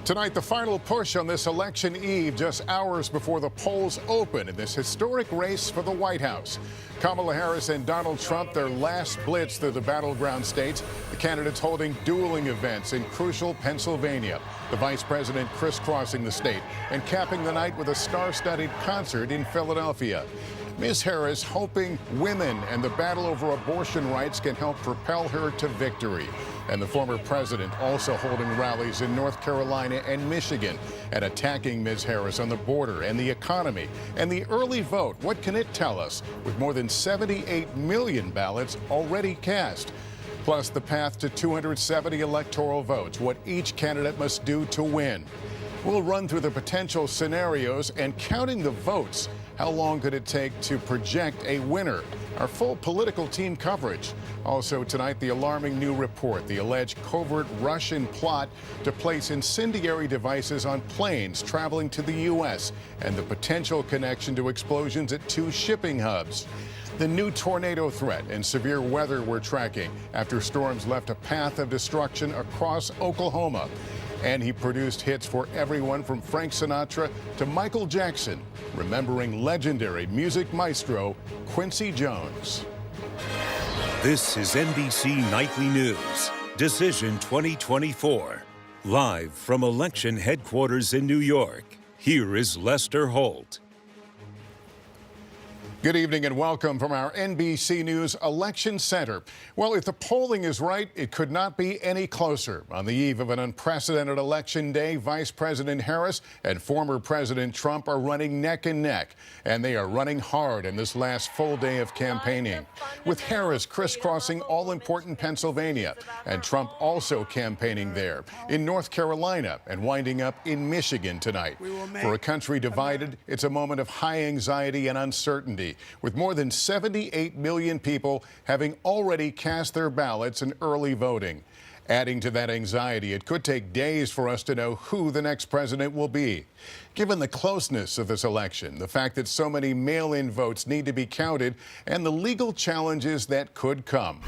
Tonight, the final push on this election eve, just hours before the polls open in this historic race for the White House. Kamala Harris and Donald Trump, their last blitz through the battleground states. The candidates holding dueling events in crucial Pennsylvania. The vice president crisscrossing the state and capping the night with a star-studded concert in Philadelphia. Ms. Harris hoping women and the battle over abortion rights can help propel her to victory. And the former president also holding rallies in North Carolina and Michigan and attacking Ms. Harris on the border and the economy and the early vote. What can it tell us with more than 78 million ballots already cast? Plus the path to 270 electoral votes, what each candidate must do to win. We'll run through the potential scenarios and counting the votes. How long could it take to project a winner? Our full political team coverage. Also tonight, the alarming new report, the alleged covert Russian plot to place incendiary devices on planes traveling to the U.S. and the potential connection to explosions at two shipping hubs. The new tornado threat and severe weather we're tracking after storms left a path of destruction across Oklahoma. And he produced hits for everyone from Frank Sinatra to Michael Jackson, remembering legendary music maestro Quincy Jones. This is NBC Nightly News, Decision 2024. Live from election headquarters in New York, here is Lester Holt. Good evening and welcome from our NBC News Election Center. Well, if the polling is right, it could not be any closer. On the eve of an unprecedented election day, Vice President Harris and former President Trump are running neck and neck, and they are running hard in this last full day of campaigning. With Harris crisscrossing all-important Pennsylvania and Trump also campaigning there, in North Carolina and winding up in Michigan tonight. For a country divided, it's a moment of high anxiety and uncertainty, with more than 78 million people having already cast their ballots in early voting. Adding to that anxiety, it could take days for us to know who the next president will be. Given the closeness of this election, the fact that so many mail-in votes need to be counted, and the legal challenges that could come.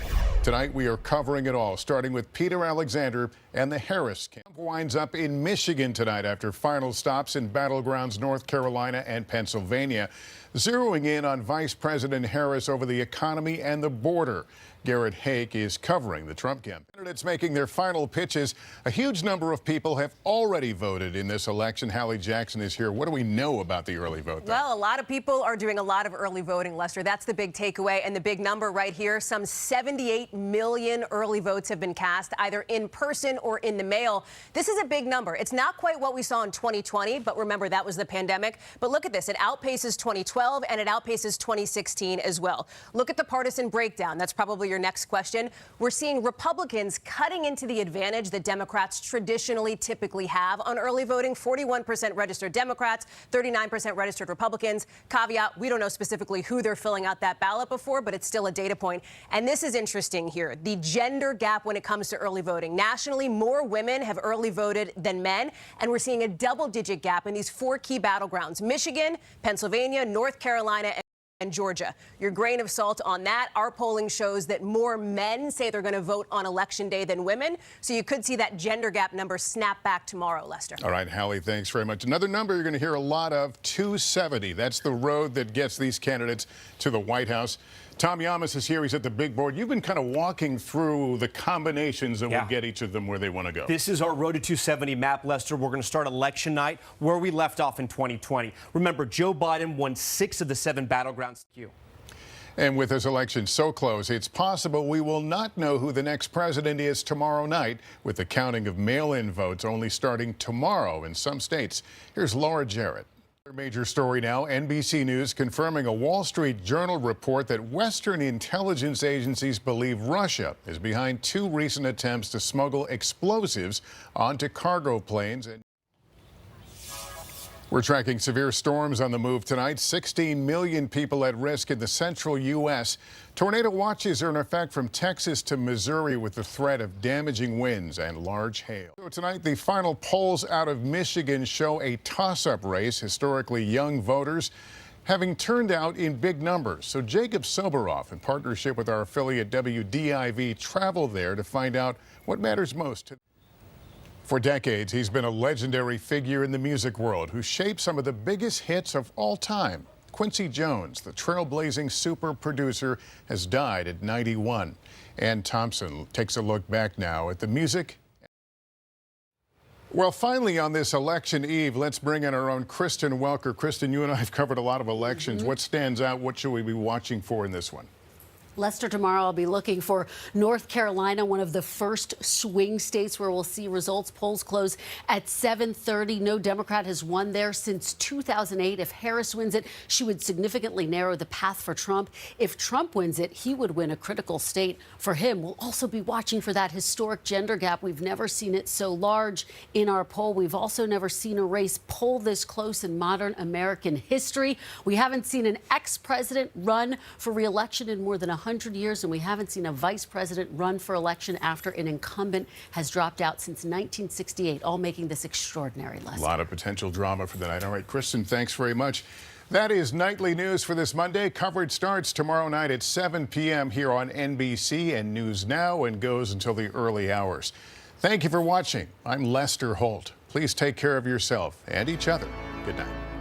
Tonight, we are covering it all, starting with Peter Alexander and the Harris camp. Winds up in Michigan tonight after final stops in battlegrounds North Carolina and Pennsylvania, zeroing in on Vice President Harris over the economy and the border. Garrett Hake is covering the Trump campaign. Candidates making their final pitches. A huge number of people have already voted in this election. Hallie Jackson is here. What do we know about the early vote, though? Well, a lot of people are doing a lot of early voting, Lester. That's the big takeaway, and the big number right here. Some 78 million early votes have been cast, either in person or in the mail. This is a big number. It's not quite what we saw in 2020, but remember, that was the pandemic. But look at this. It outpaces 2012, and it outpaces 2016 as well. Look at the partisan breakdown. That's probably your next question. We're seeing Republicans cutting into the advantage that Democrats traditionally typically have on early voting. 41% registered Democrats, 39% registered Republicans. Caveat, we don't know specifically who they're filling out that ballot before, but it's still a data point. And this is interesting here. The gender gap when it comes to early voting. Nationally, more women have early voted than men, and we're seeing a double-digit gap in these four key battlegrounds: Michigan, Pennsylvania, North Carolina, and Georgia. Your grain of salt on that. Our polling shows that more men say they're going to vote on Election Day than women. So you could see that gender gap number snap back tomorrow, Lester. All right, Hallie, thanks very much. Another number you're going to hear a lot of, 270. That's the road that gets these candidates to the White House. Tom Yamas is here. He's at the big board. You've been kind of walking through the combinations that will get each of them where they want to go. This is our Road to 270 map, Lester. We're going to start election night where we left off in 2020. Remember, Joe Biden won 6 of the 7 battlegrounds. And with this election so close, it's possible we will not know who the next president is tomorrow night, with the counting of mail-in votes only starting tomorrow in some states. Here's Laura Jarrett. Major story now, NBC News confirming a Wall Street Journal report that Western intelligence agencies believe Russia is behind 2 recent attempts to smuggle explosives onto cargo planes. We're tracking severe storms on the move tonight. 16 million people at risk in the central U.S. Tornado watches are in effect from Texas to Missouri with the threat of damaging winds and large hail. So tonight, the final polls out of Michigan show a toss-up race. Historically young voters having turned out in big numbers. So Jacob Soberoff, in partnership with our affiliate WDIV, traveled there to find out what matters most to For decades, he's been a legendary figure in the music world who shaped some of the biggest hits of all time. Quincy Jones, the trailblazing super producer, has died at 91. Ann Thompson takes a look back now at the music. Well, finally, on this election eve, let's bring in our own Kristen Welker. Kristen, you and I have covered a lot of elections. What stands out? What should we be watching for in this one? Lester, tomorrow I'll be looking for North Carolina, one of the first swing states where we'll see results. Polls close at 7:30. No Democrat has won there since 2008. If Harris wins it, she would significantly narrow the path for Trump. If Trump wins it, he would win a critical state for him. We'll also be watching for that historic gender gap. We've never seen it so large in our poll. We've also never seen a race poll this close in modern American history. We haven't seen an ex-president run for re-election in more than 100 years, and we haven't seen a vice president run for election after an incumbent has dropped out since 1968, all making this extraordinary lesson. A lot of potential drama for the night. All right, Kristen, thanks very much. That is Nightly News for this Monday. Coverage starts tomorrow night at 7 p.m. here on NBC and News Now and goes until the early hours. Thank you for watching. I'm Lester Holt. Please take care of yourself and each other. Good night.